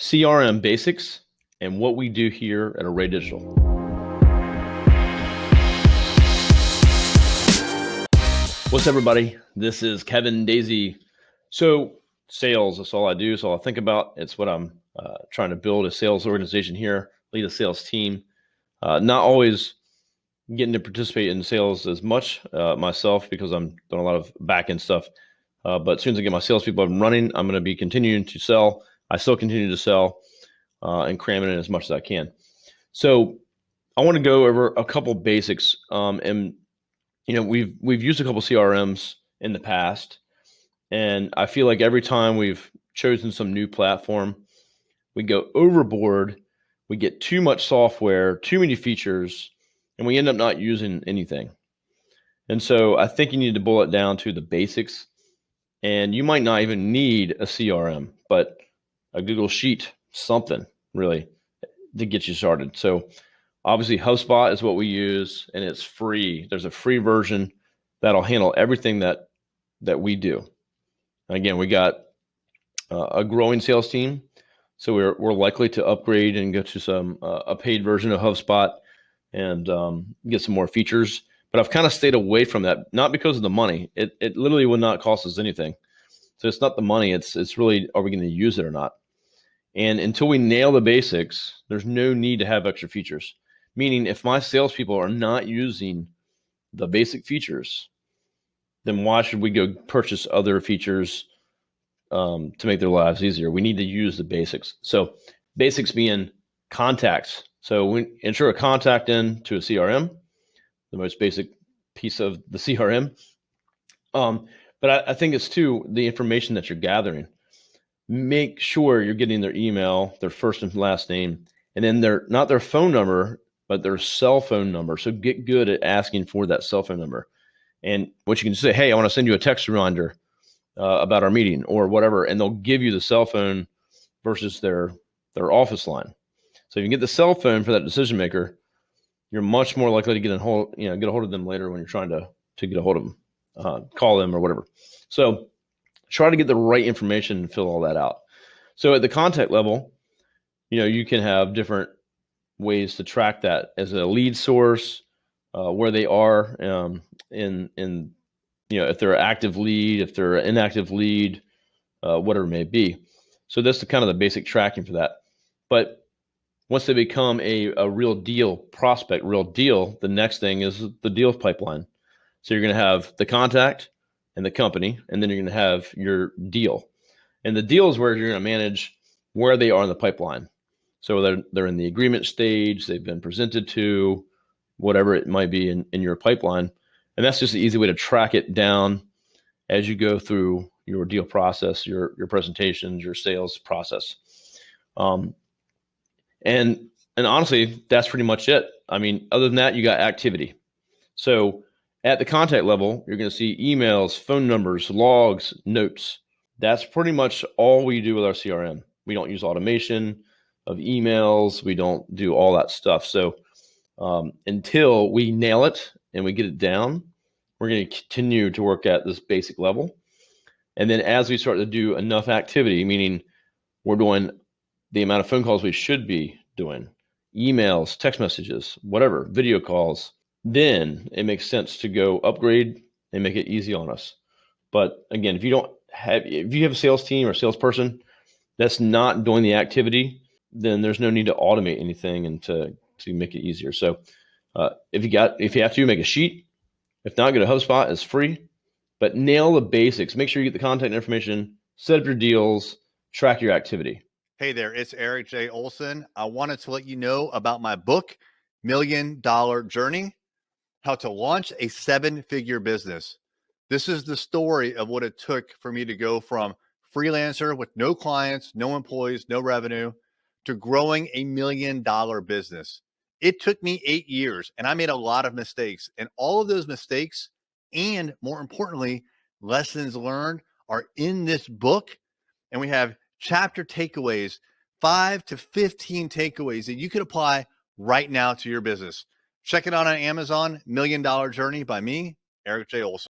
CRM basics, and what we do here at Array Digital. What's up, everybody? This is Kevin Daisy. So sales, that's all I do. It's all I think about. It's what I'm trying to build, a sales organization here, lead a sales team. Not always getting to participate in sales as much myself because I'm doing a lot of back-end stuff. But as soon as I get my salespeople up and running, I'm going to be continuing to sell. I still continue to sell and cram it in as much as I can. So I want to go over a couple basics. And you know, we've used a couple CRMs in the past, and I feel like every time we've chosen some new platform, we go overboard. We get too much software, too many features, and we end up not using anything. And so I think you need to boil it down to the basics. And you might not even need a CRM, but a Google Sheet, something really to get you started. So obviously HubSpot is what we use, and it's free. There's a free version that'll handle everything that we do. Again, we got a growing sales team, so we're likely to upgrade and go to some a paid version of HubSpot and get some more features. But I've kind of stayed away from that, not because of the money. It literally would not cost us anything. So it's not the money. It's really, are we going to use it or not? And until we nail the basics, there's no need to have extra features. Meaning, if my salespeople are not using the basic features, then why should we go purchase other features to make their lives easier? We need to use the basics. So basics being contacts. So we ensure a contact in to a CRM, the most basic piece of the CRM. But I think it's too the information that you're gathering. Make sure you're getting their email, their first and last name, and then not their phone number, but their cell phone number. So get good at asking for that cell phone number. And what you can say, hey, I want to send you a text reminder about our meeting or whatever, and they'll give you the cell phone versus their office line. So if you get the cell phone for that decision maker, you're much more likely to get a hold of them later when you're trying to get a hold of them, call them or whatever. So try to get the right information and fill all that out. So at the contact level, you can have different ways to track that as a lead source, where they are in if they're an active lead, if they're an inactive lead, whatever it may be. So that's kind of the basic tracking for that. But once they become a real deal prospect, the next thing is the deal pipeline. So you're going to have the contact and the company, and then you're going to have your deal. And the deal is where you're going to manage where they are in the pipeline. So they're in the agreement stage, they've been presented to, whatever it might be in your pipeline. And that's just an easy way to track it down as you go through your deal process, your presentations, your sales process. And honestly, that's pretty much it. I mean, other than that, you got activity. So at the contact level, you're going to see emails, phone numbers, logs, notes. That's pretty much all we do with our CRM. We don't use automation of emails. We don't do all that stuff. So until we nail it and we get it down, we're going to continue to work at this basic level. And then as we start to do enough activity, meaning we're doing the amount of phone calls we should be doing, emails, text messages, whatever, video calls, then it makes sense to go upgrade and make it easy on us. But again, if you have a sales team or salesperson that's not doing the activity, then there's no need to automate anything and to make it easier. So if you have to, make a sheet. If not, go to HubSpot. It's free. But nail the basics. Make sure you get the contact information, set up your deals, track your activity. Hey there, it's Eric J. Olson. I wanted to let you know about my book, $1 Million Journey, How to Launch a 7-Figure Business. This is the story of what it took for me to go from freelancer with no clients, no employees, no revenue, to growing a $1 million business. It took me 8 years, and I made a lot of mistakes. And all of those mistakes, and more importantly, lessons learned, are in this book. And we have chapter takeaways, 5 to 15 takeaways that you can apply right now to your business. Check it out on Amazon, $1 Million Journey by me, Eric J. Olson.